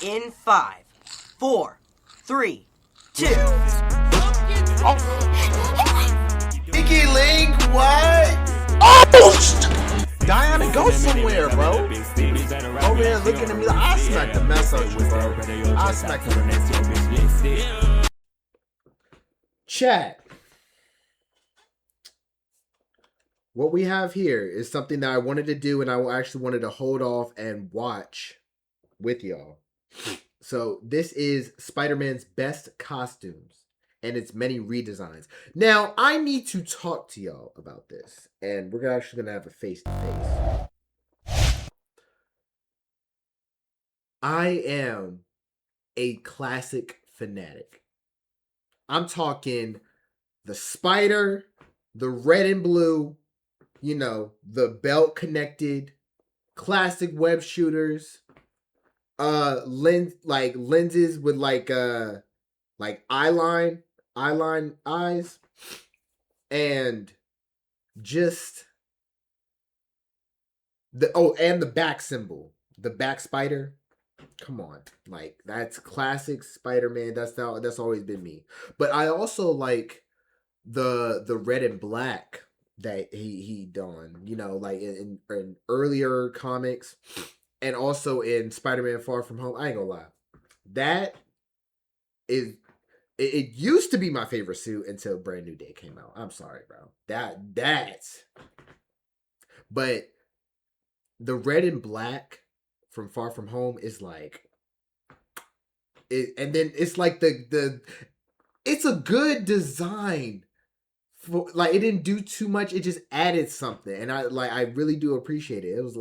in 5, 4, 3, 2. Icky Link, what? Oh! Diana, go somewhere, bro. Over here looking at me like, I smack the mess out of you, bro. I smack the mess out of you. Chat. What we have here is something that I wanted to do, and I actually wanted to hold off and watch with y'all. So this is Spider-Man's best costumes and its many redesigns. Now, I need to talk to y'all about this, and we're actually going to have a face-to-face. I am a classic fanatic. I'm talking the Spider, the red and blue, you know, the belt connected, classic web shooters, lenses with like eyeline eyes, and just and the back symbol, the back spider. Come on, like that's classic Spider-Man. That's always been me. But I also like the red and black that he done, you know, like in earlier comics, and also in Spider-Man Far From Home. I ain't gonna lie, that is it used to be my favorite suit until Brand New Day came out. I'm sorry, bro. But the red and black from Far From Home is like it, and then it's like it's a good design. Like it didn't do too much, it just added something, and I really do appreciate it. It was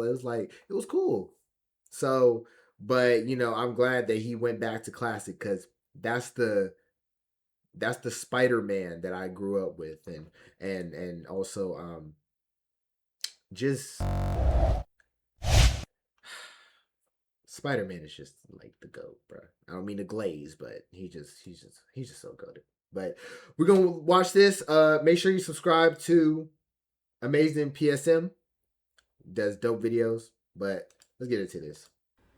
cool. So, but you know, I'm glad that he went back to classic, because that's the Spider-Man that I grew up with, and also just Spider-Man is just like the GOAT, bro. I don't mean to glaze, but he's just so goated. But we're gonna watch this. Make sure you subscribe to Amazing PSM. Does dope videos. But let's get into this.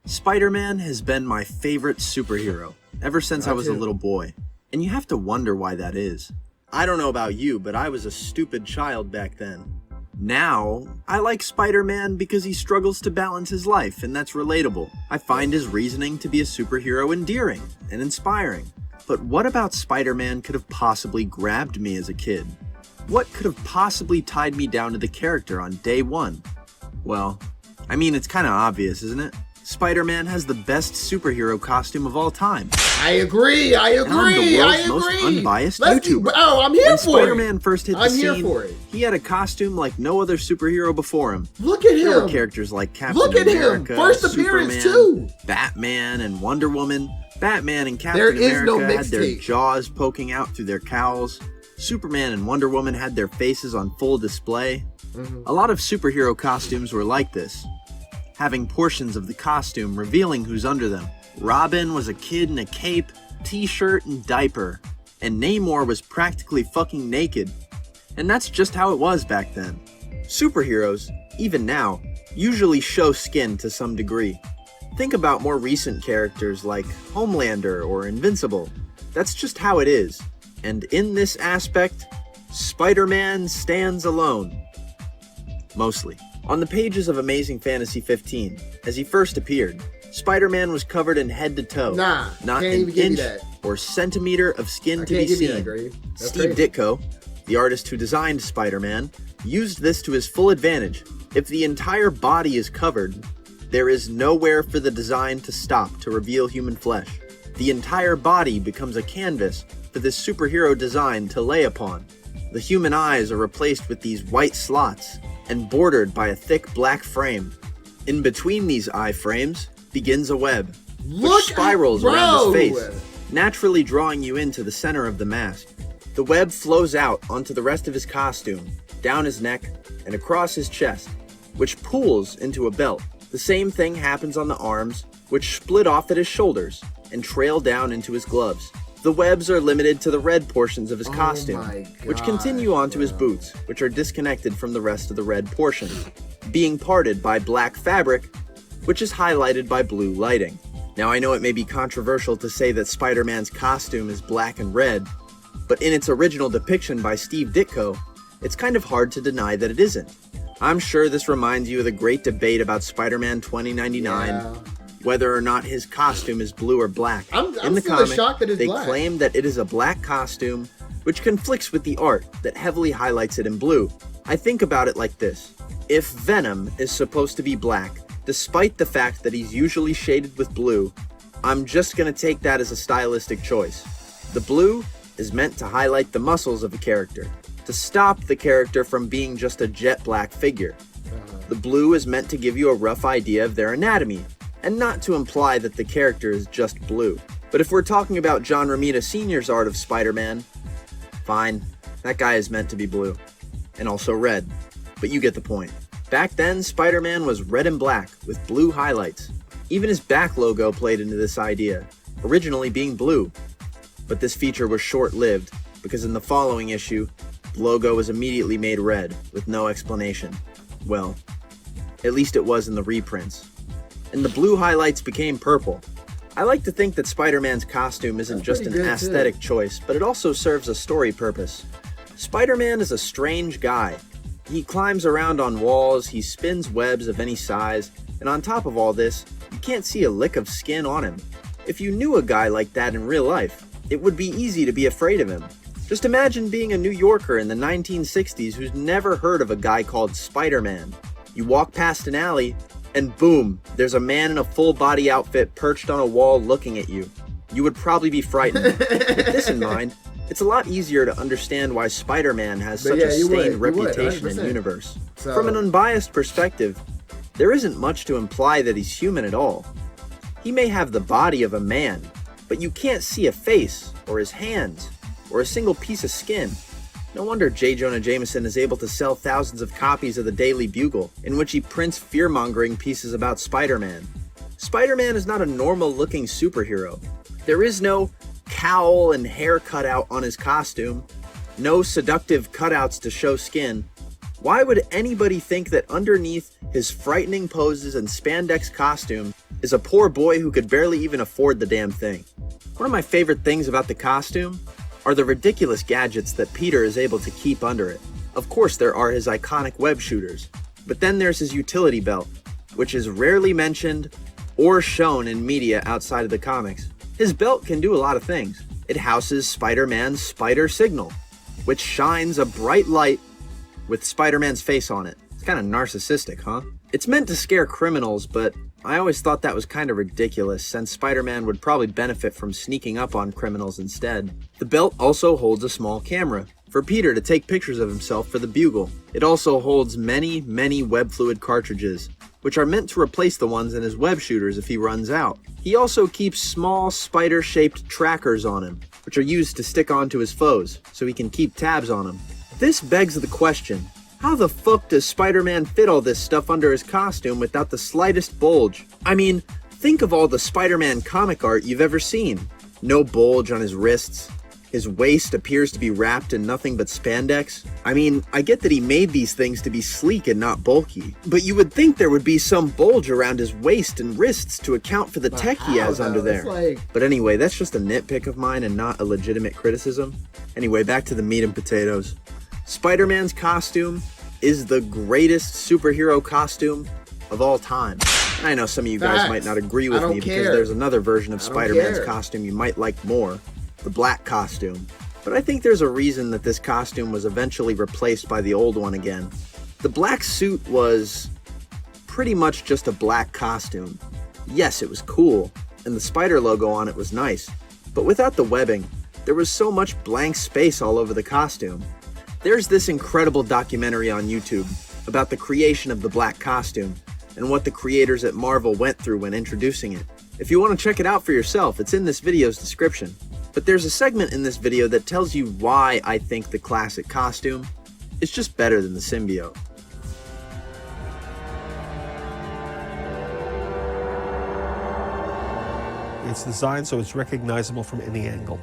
Spider-Man has been my favorite superhero ever since I was a little boy. And you have to wonder why that is. I don't know about you, but I was a stupid child back then. Now, I like Spider-Man because he struggles to balance his life, and that's relatable. I find his reasoning to be a superhero endearing and inspiring. But what about Spider-Man could have possibly grabbed me as a kid? What could have possibly tied me down to the character on day one? Well, I mean, it's kind of obvious, isn't it? Spider-Man has the best superhero costume of all time. I agree. And I'm the world's most unbiased YouTuber. I'm here when for Spider-Man first hit the scene, he had a costume like no other superhero before him. Look at him. There were characters like Captain America, first appearance Superman, too. Batman, and Wonder Woman. Batman and Captain There is America no had their mixtape. jaws poking out through their cowls. Superman and Wonder Woman had their faces on full display. A lot of superhero costumes were like this, having portions of the costume revealing who's under them. Robin was a kid in a cape, t-shirt, and diaper, and Namor was practically fucking naked. And that's just how it was back then. Superheroes, even now, usually show skin to some degree. Think about more recent characters like Homelander or Invincible. That's just how it is. And in this aspect, Spider-Man stands alone. Mostly. On the pages of Amazing Fantasy 15, as he first appeared, Spider-Man was covered in head to toe. Not an inch or centimeter of skin to be seen. Steve Ditko, the artist who designed Spider-Man, used this to his full advantage. If the entire body is covered, there is nowhere for the design to stop to reveal human flesh. The entire body becomes a canvas for this superhero design to lay upon. The human eyes are replaced with these white slots and bordered by a thick black frame. In between these eye frames begins a web, which spirals around his face, naturally drawing you into the center of the mask. The web flows out onto the rest of his costume, down his neck, and across his chest, which pools into a belt. The same thing happens on the arms, which split off at his shoulders and trail down into his gloves. The webs are limited to the red portions of his costume, which continue onto his boots, which are disconnected from the rest of the red portion, being parted by black fabric, which is highlighted by blue lighting. Now I know it may be controversial to say that Spider-Man's costume is black and red, but in its original depiction by Steve Ditko, it's kind of hard to deny that it isn't. I'm sure this reminds you of the great debate about Spider-Man 2099, whether or not his costume is blue or black. I'm in the still comic, shocked that it's they black. claim that it is a black costume, which conflicts with the art that heavily highlights it in blue. I think about it like this. If Venom is supposed to be black, despite the fact that he's usually shaded with blue, I'm just gonna take that as a stylistic choice. The blue is meant to highlight the muscles of a character, to stop the character from being just a jet black figure. The blue is meant to give you a rough idea of their anatomy, and not to imply that the character is just blue. But if we're talking about John Romita Sr.'s art of Spider-Man, fine, that guy is meant to be blue, and also red, but you get the point. Back then, Spider-Man was red and black with blue highlights. Even his back logo played into this idea, originally being blue. But this feature was short-lived, because in the following issue, the logo was immediately made red, with no explanation. Well, at least it was in the reprints. And the blue highlights became purple. I like to think that Spider-Man's costume isn't just an aesthetic choice, but it also serves a story purpose. Spider-Man is a strange guy. He climbs around on walls, he spins webs of any size, and on top of all this, you can't see a lick of skin on him. If you knew a guy like that in real life, it would be easy to be afraid of him. Just imagine being a New Yorker in the 1960s who's never heard of a guy called Spider-Man. You walk past an alley, and boom, there's a man in a full-body outfit perched on a wall looking at you. You would probably be frightened. With this in mind, it's a lot easier to understand why Spider-Man has such a stained reputation in the universe. From an unbiased perspective, there isn't much to imply that he's human at all. He may have the body of a man, but you can't see a face, or his hands, or a single piece of skin. No wonder J. Jonah Jameson is able to sell thousands of copies of the Daily Bugle, in which he prints fear-mongering pieces about Spider-Man. Spider-Man is not a normal-looking superhero. There is no cowl and hair cutout on his costume, no seductive cutouts to show skin. Why would anybody think that underneath his frightening poses and spandex costume is a poor boy who could barely even afford the damn thing? One of my favorite things about the costume are the ridiculous gadgets that Peter is able to keep under it. Of course, there are his iconic web shooters, but then there's his utility belt, which is rarely mentioned or shown in media outside of the comics. His belt can do a lot of things. It houses Spider-Man's spider signal, which shines a bright light with Spider-Man's face on it. It's kind of narcissistic, huh? It's meant to scare criminals, but I always thought that was kind of ridiculous, since Spider-Man would probably benefit from sneaking up on criminals instead. The belt also holds a small camera for Peter to take pictures of himself for the Bugle. It also holds many, many web fluid cartridges, which are meant to replace the ones in his web shooters if he runs out. He also keeps small spider-shaped trackers on him, which are used to stick onto his foes, so he can keep tabs on them. This begs the question, how the fuck does Spider-Man fit all this stuff under his costume without the slightest bulge? I mean, think of all the Spider-Man comic art you've ever seen. No bulge on his wrists. His waist appears to be wrapped in nothing but spandex. I mean, I get that he made these things to be sleek and not bulky, but you would think there would be some bulge around his waist and wrists to account for the tech he has under there. But anyway, that's just a nitpick of mine and not a legitimate criticism. Anyway, back to the meat and potatoes. Spider-Man's costume is the greatest superhero costume of all time. I know some of you guys might not agree with me because there's another version of Spider-Man's costume you might like more, the black costume. But I think there's a reason that this costume was eventually replaced by the old one again. The black suit was pretty much just a black costume. Yes, it was cool, and the spider logo on it was nice, but without the webbing, there was so much blank space all over the costume. There's this incredible documentary on YouTube about the creation of the black costume and what the creators at Marvel went through when introducing it. If you want to check it out for yourself, it's in this video's description. But there's a segment in this video that tells you why I think the classic costume is just better than the symbiote. It's designed so it's recognizable from any angle.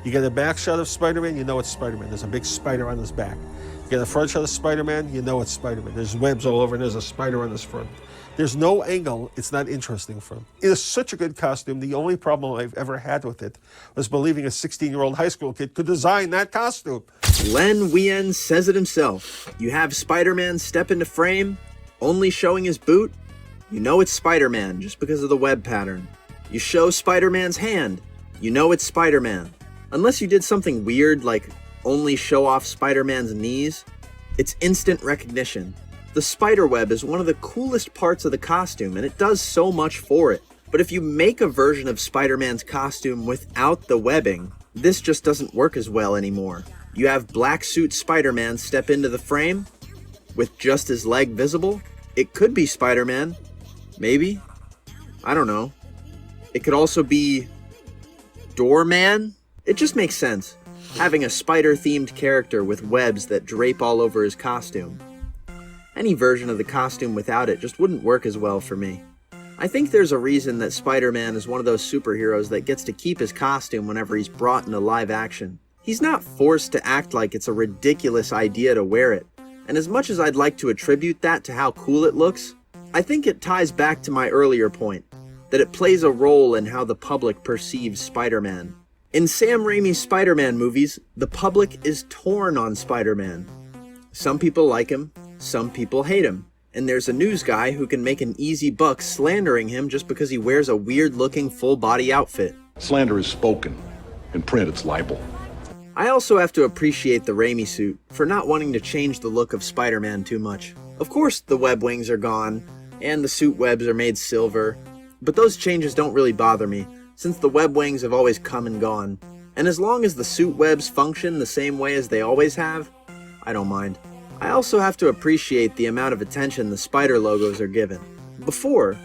You get a back shot of Spider-Man, you know it's Spider-Man. There's a big spider on his back. You get a front shot of Spider-Man, you know it's Spider-Man. There's webs all over and there's a spider on his front. There's no angle it's not interesting from. It is such a good costume. The only problem I've ever had with it was believing a 16-year-old high school kid could design that costume. Len Wein says it himself. You have Spider-Man step into frame, only showing his boot. You know it's Spider-Man just because of the web pattern. You show Spider-Man's hand. You know it's Spider-Man. Unless you did something weird like only show off Spider-Man's knees, it's instant recognition. The spiderweb is one of the coolest parts of the costume, and it does so much for it. But if you make a version of Spider-Man's costume without the webbing, this just doesn't work as well anymore. You have black suit Spider-Man step into the frame with just his leg visible. It could be Spider-Man. Maybe. I don't know. It could also be Doorman. It just makes sense, having a spider-themed character with webs that drape all over his costume. Any version of the costume without it just wouldn't work as well for me. I think there's a reason that Spider-Man is one of those superheroes that gets to keep his costume whenever he's brought into live action. He's not forced to act like it's a ridiculous idea to wear it, and as much as I'd like to attribute that to how cool it looks, I think it ties back to my earlier point, that it plays a role in how the public perceives Spider-Man. In Sam Raimi's Spider-Man movies, the public is torn on Spider-Man. Some people like him, some people hate him, and there's a news guy who can make an easy buck slandering him just because he wears a weird-looking full-body outfit. Slander is spoken. In print, it's libel. I also have to appreciate the Raimi suit for not wanting to change the look of Spider-Man too much. Of course, the web wings are gone, and the suit webs are made silver, but those changes don't really bother me, since the web wings have always come and gone. And as long as the suit webs function the same way as they always have, I don't mind. I also have to appreciate the amount of attention the spider logos are given. Before,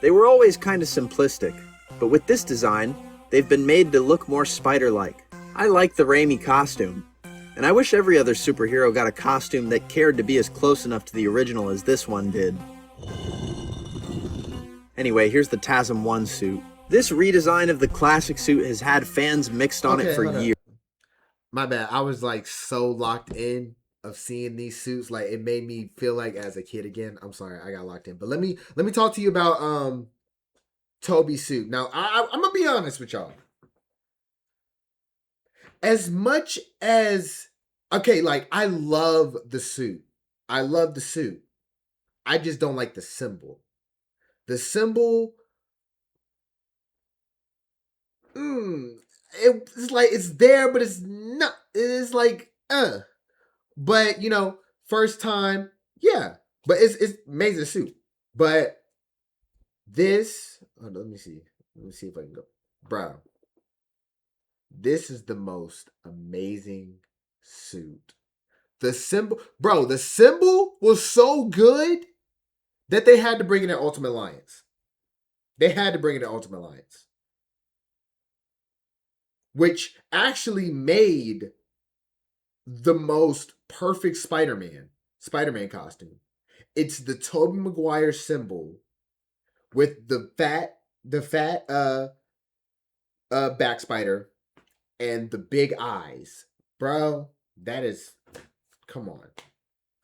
they were always kinda simplistic, but with this design, they've been made to look more spider-like. I like the Raimi costume, and I wish every other superhero got a costume that cared to be as close enough to the original as this one did. Anyway, here's the TASM 1 suit. This redesign of the classic suit has had fans mixed on it for years. My bad. I was like so locked in of seeing these suits, like it made me feel like as a kid again. I'm sorry, I got locked in. But let me talk to you about Tobey's suit. Now, I'm gonna be honest with y'all. As much as like I love the suit. I love the suit. I just don't like the symbol. The symbol, it's like it's there, but it's not. It's like, But you know, first time, yeah. But it's amazing suit. But this, let me see. Let me see if I can go, bro. This is the most amazing suit. The symbol, bro. The symbol was so good that they had to bring it in Ultimate Alliance. They had to bring it in Ultimate Alliance, which actually made the most perfect Spider-Man costume. It's the Tobey Maguire symbol with the fat back spider and the big eyes. Bro, that is, come on.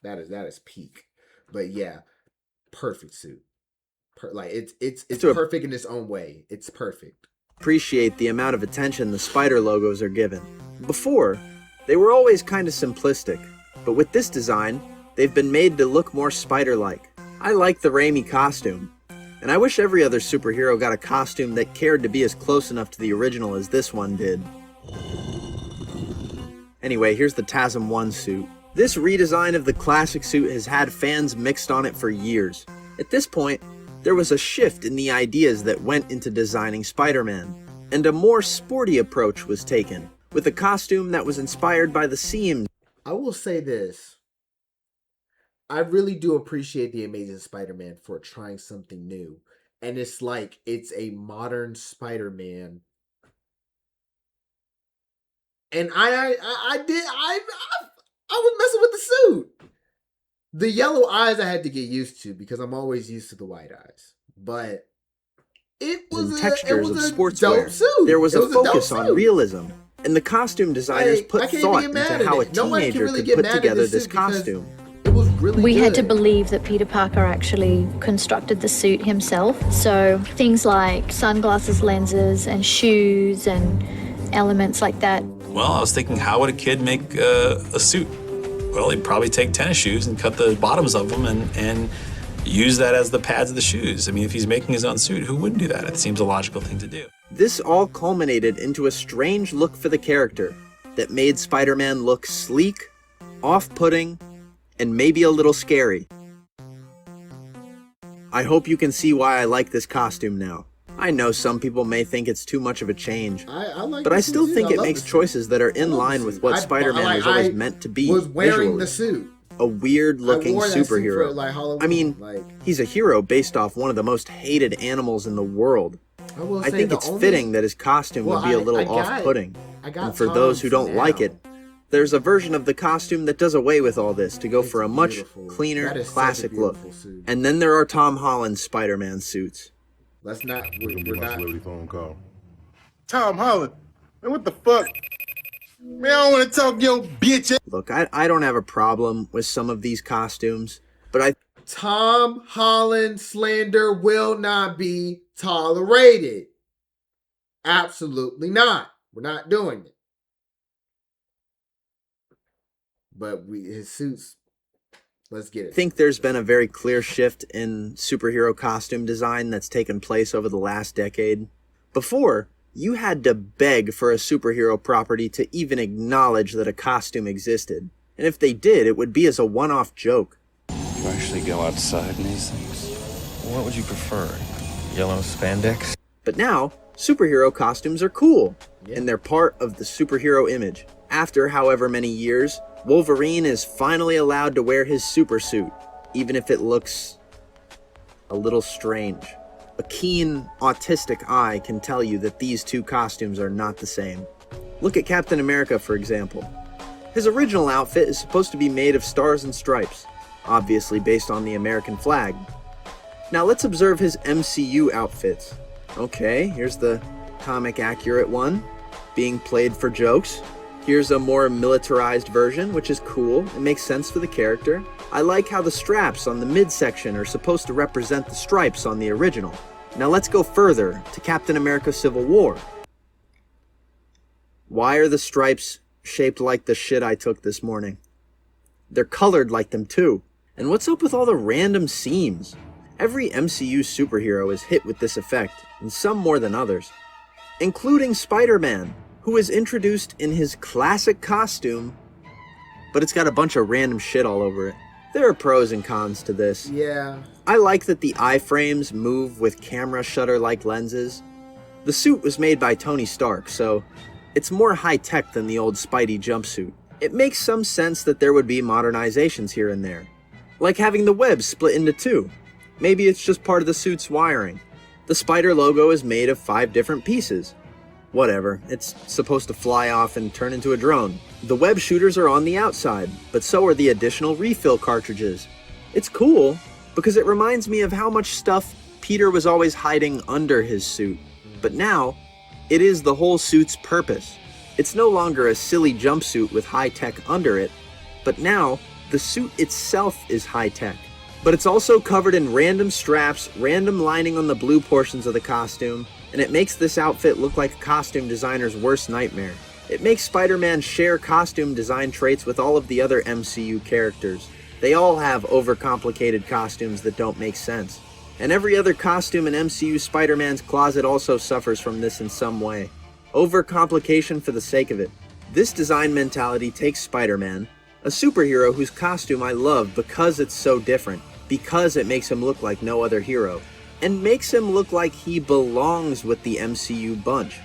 That is peak. But yeah, perfect suit. It's perfect in its own way. It's perfect. Appreciate the amount of attention the spider logos are given. Before, they were always kind of simplistic, but with this design, they've been made to look more spider-like. I like the Raimi costume, and I wish every other superhero got a costume that cared to be as close enough to the original as this one did. Anyway, here's the TASM 1 suit. This redesign of the classic suit has had fans mixed on it for years. At this point, there was a shift in the ideas that went into designing Spider-Man, and a more sporty approach was taken, with a costume that was inspired by the seams. I will say this. I really do appreciate the Amazing Spider-Man for trying something new. And it's like, it's a modern Spider-Man. And I was messing with the suit. The yellow eyes I had to get used to because I'm always used to the white eyes. But it was textures of a sportswear. dope suit. There was a focus on realism. And the costume designers I put can't thought even get mad into at how a it. No one can teenager really could get put mad at together this this suit because costume. It was really We good. had to believe that Peter Parker actually constructed the suit himself. So things like sunglasses, lenses, and shoes and elements like that. Well, I was thinking, how would a kid make a suit? Well, he'd probably take tennis shoes and cut the bottoms of them and use that as the pads of the shoes. I mean, if he's making his own suit, who wouldn't do that? It seems a logical thing to do. This all culminated into a strange look for the character that made Spider-Man look sleek, off-putting, and maybe a little scary. I hope you can see why I like this costume now. I know some people may think it's too much of a change, I like but I the suit still too. think I it love makes the suit. choices that are in I love line the with suit. what Spider-Man was always meant to be Was wearing visually. the suit. A weird-looking I wore that suit superhero. for, like, Halloween. I mean, like, he's a hero based off one of the most hated animals in the world. I will I say think the it's only- fitting that his costume Well, would be a I little got- off-putting. I got And for those who Tom's don't like now. it, there's a version of the costume that does away with all this to go for a much beautiful. cleaner, That is such a classic look. beautiful suit. And then there are Tom Holland's Spider-Man suits. Let's not. We're not. phone call. Tom Holland. Man, what the fuck? Man, I don't want to talk your bitch. Look, I don't have a problem with some of these costumes, but I Tom Holland slander will not be tolerated. Absolutely not. We're not doing it. But his suits. Let's get it. think there's been a very clear shift in superhero costume design that's taken place over the last decade. Before, you had to beg for a superhero property to even acknowledge that a costume existed. And if they did, it would be as a one-off joke. You actually go outside in these things? What would you prefer? Yellow spandex? But now, superhero costumes are cool, and they're part of the superhero image. After however many years, Wolverine is finally allowed to wear his super suit, even if it looks a little strange. A keen, autistic eye can tell you that these two costumes are not the same. Look at Captain America, for example. His original outfit is supposed to be made of stars and stripes, obviously based on the American flag. Now let's observe his MCU outfits. Okay, here's the comic accurate one, being played for jokes. Here's a more militarized version, which is cool. It makes sense for the character. I like how the straps on the midsection are supposed to represent the stripes on the original. Now let's go further to Captain America Civil War. Why are the stripes shaped like the shit I took this morning? They're colored like them too. And what's up with all the random seams? Every MCU superhero is hit with this effect, and some more than others. Including Spider-Man, who is introduced in his classic costume, but it's got a bunch of random shit all over it. There are pros and cons to this. Yeah. I like that the iframes move with camera shutter-like lenses. The suit was made by Tony Stark, so it's more high-tech than the old Spidey jumpsuit. It makes some sense that there would be modernizations here and there, like having the web split into two. Maybe it's just part of the suit's wiring. The Spider logo is made of 5 different pieces. Whatever, it's supposed to fly off and turn into a drone. The web shooters are on the outside, but so are the additional refill cartridges. It's cool, because it reminds me of how much stuff Peter was always hiding under his suit. But now, it is the whole suit's purpose. It's no longer a silly jumpsuit with high-tech under it, but now, the suit itself is high-tech. But it's also covered in random straps, random lining on the blue portions of the costume, and it makes this outfit look like a costume designer's worst nightmare. It makes Spider-Man share costume design traits with all of the other MCU characters. They all have overcomplicated costumes that don't make sense. And every other costume in MCU Spider-Man's closet also suffers from this in some way. Overcomplication for the sake of it. This design mentality takes Spider-Man, a superhero whose costume I love because it's so different, because it makes him look like no other hero, and makes him look like he belongs with the MCU bunch,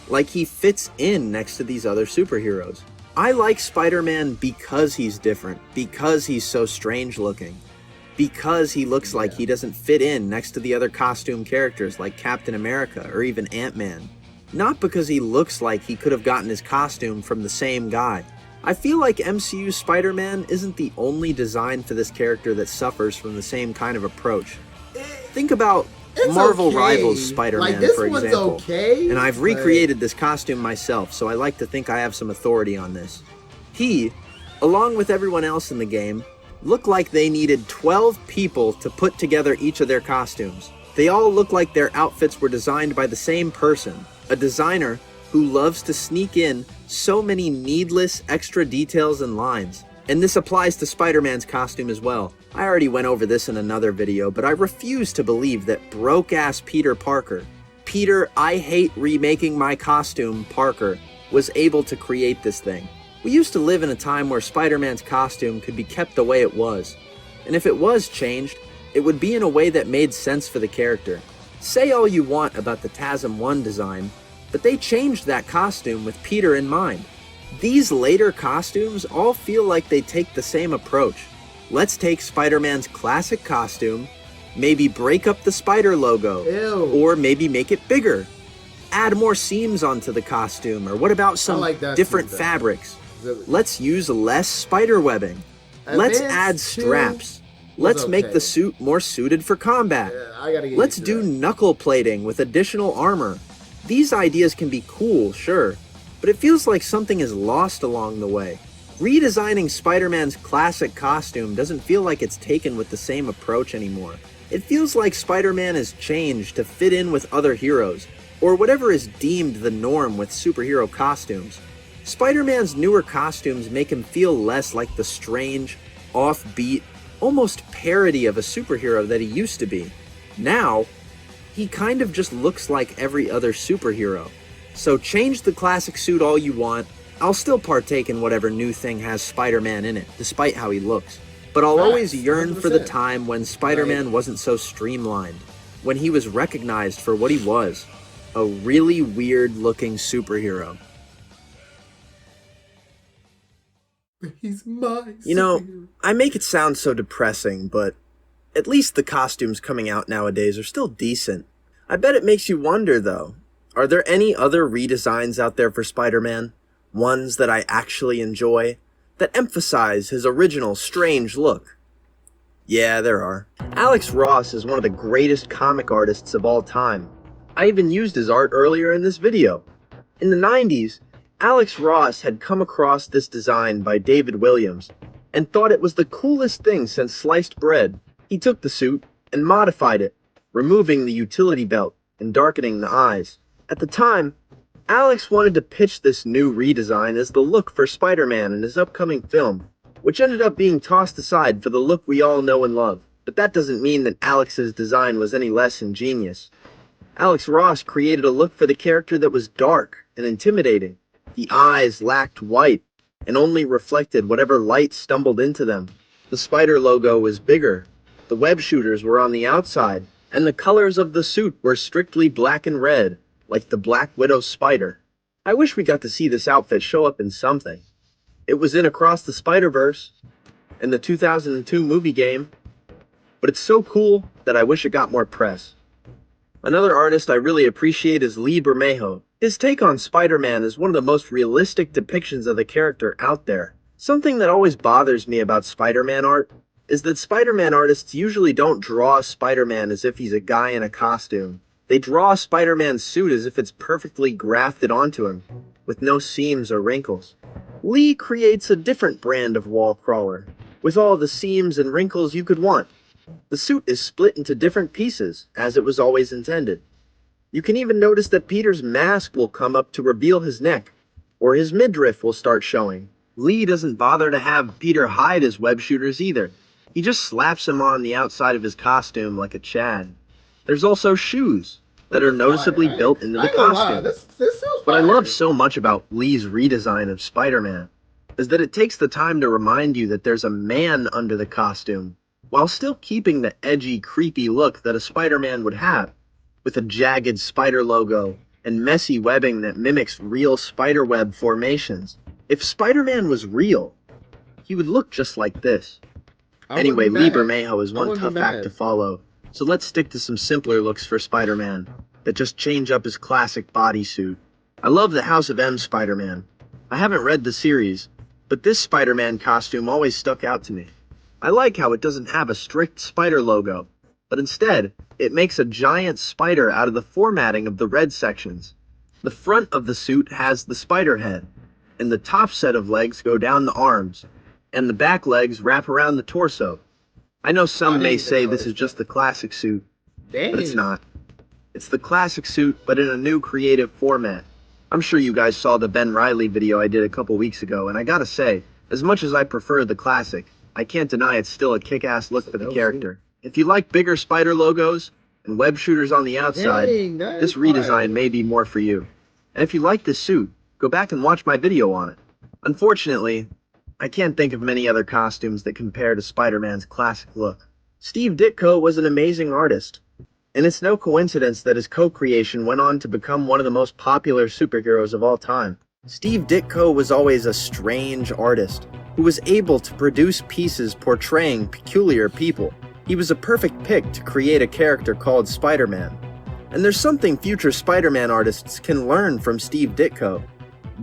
like he fits in next to these other superheroes. I like Spider-Man because he's different, because he's so strange looking, because he looks like he doesn't fit in next to the other costume characters like Captain America or even Ant-Man. Not because he looks like he could have gotten his costume from the same guy. I feel like MCU Spider-Man isn't the only design for this character that suffers from the same kind of approach. Think about It's Marvel okay. rivals Spider-Man, like, this for one's example. okay, And I've but- recreated this costume myself, so I like to think I have some authority on this. He, along with everyone else in the game, look like they needed 12 people to put together each of their costumes. They all look like their outfits were designed by the same person, a designer who loves to sneak in so many needless extra details and lines. And this applies to Spider-Man's costume as well. I already went over this in another video, but I refuse to believe that broke-ass Peter Parker, Peter I hate remaking my costume Parker, was able to create this thing. We used to live in a time where Spider-Man's costume could be kept the way it was. And if it was changed, it would be in a way that made sense for the character. Say all you want about the TASM 1 design, but they changed that costume with Peter in mind. These later costumes all feel like they take the same approach. Let's take Spider-Man's classic costume, maybe break up the spider logo, or maybe make it bigger. Add more seams onto the costume, or what about some different fabrics? Let's use less spider webbing. Let's add straps. Let's make the suit more suited for combat. Let's do knuckle plating with additional armor. These ideas can be cool, sure, but it feels like something is lost along the way. Redesigning Spider-Man's classic costume doesn't feel like it's taken with the same approach anymore. It feels like Spider-Man has changed to fit in with other heroes, or whatever is deemed the norm with superhero costumes. Spider-Man's newer costumes make him feel less like the strange, offbeat, almost parody of a superhero that he used to be. Now, he kind of just looks like every other superhero. So change the classic suit all you want, I'll still partake in whatever new thing has Spider-Man in it, despite how he looks. But I'll always yearn for the time when Spider-Man wasn't so streamlined, when he was recognized for what he was, a really weird-looking superhero. He's my You know, I make it sound so depressing, but at least the costumes coming out nowadays are still decent. I bet it makes you wonder, though, are there any other redesigns out there for Spider-Man? Ones that I actually enjoy, that emphasize his original strange look? Yeah, there are. Alex Ross is one of the greatest comic artists of all time. I even used his art earlier in this video. In the 90s, Alex Ross had come across this design by David Williams and thought it was the coolest thing since sliced bread. He took the suit and modified it, removing the utility belt and darkening the eyes. At the time, Alex wanted to pitch this new redesign as the look for Spider-Man in his upcoming film, which ended up being tossed aside for the look we all know and love. But that doesn't mean that Alex's design was any less ingenious. Alex Ross created a look for the character that was dark and intimidating. The eyes lacked white and only reflected whatever light stumbled into them. The spider logo was bigger, the web shooters were on the outside, and the colors of the suit were strictly black and red, like the Black Widow spider. I wish we got to see this outfit show up in something. It was in Across the Spider-Verse, in the 2002 movie game, but it's so cool that I wish it got more press. Another artist I really appreciate is Lee Bermejo. His take on Spider-Man is one of the most realistic depictions of the character out there. Something that always bothers me about Spider-Man art is that Spider-Man artists usually don't draw Spider-Man as if he's a guy in a costume. They draw Spider-Man's suit as if it's perfectly grafted onto him, with no seams or wrinkles. Lee creates a different brand of wall crawler, with all the seams and wrinkles you could want. The suit is split into different pieces, as it was always intended. You can even notice that Peter's mask will come up to reveal his neck, or his midriff will start showing. Lee doesn't bother to have Peter hide his web shooters either. He just slaps them on the outside of his costume like a Chad. There's also shoes that are noticeably built into the costume. What I love so much about Lee's redesign of Spider-Man is that it takes the time to remind you that there's a man under the costume, while still keeping the edgy, creepy look that a Spider-Man would have, with a jagged spider logo and messy webbing that mimics real spiderweb formations. If Spider-Man was real, he would look just like this. Anyway, Lee Bermejo is one tough act to follow, so let's stick to some simpler looks for Spider-Man that just change up his classic bodysuit. I love the House of M Spider-Man. I haven't read the series, but this Spider-Man costume always stuck out to me. I like how it doesn't have a strict spider logo, but instead It makes a giant spider out of the formatting of the red sections. The front of the suit has the spider head, and the top set of legs go down the arms, and the back legs wrap around the torso. I know some may say this is just the classic suit, but it's not. It's the classic suit, but in a new creative format. I'm sure you guys saw the Ben Reilly video I did a couple weeks ago, and I gotta say, as much as I prefer the classic, I can't deny it's still a kick-ass look for the character. If you like bigger spider logos and web shooters on the outside, this redesign may be more for you. And if you like this suit, go back and watch my video on it. Unfortunately, I can't think of many other costumes that compare to Spider-Man's classic look. Steve Ditko was an amazing artist, and it's no coincidence that his co-creation went on to become one of the most popular superheroes of all time. Steve Ditko was always a strange artist who was able to produce pieces portraying peculiar people. He was a perfect pick to create a character called Spider-Man. And there's something future Spider-Man artists can learn from Steve Ditko.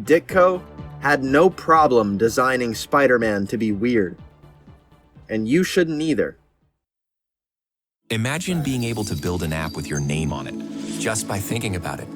Ditko had no problem designing Spider-Man to be weird. And you shouldn't either. Imagine being able to build an app with your name on it, just by thinking about it.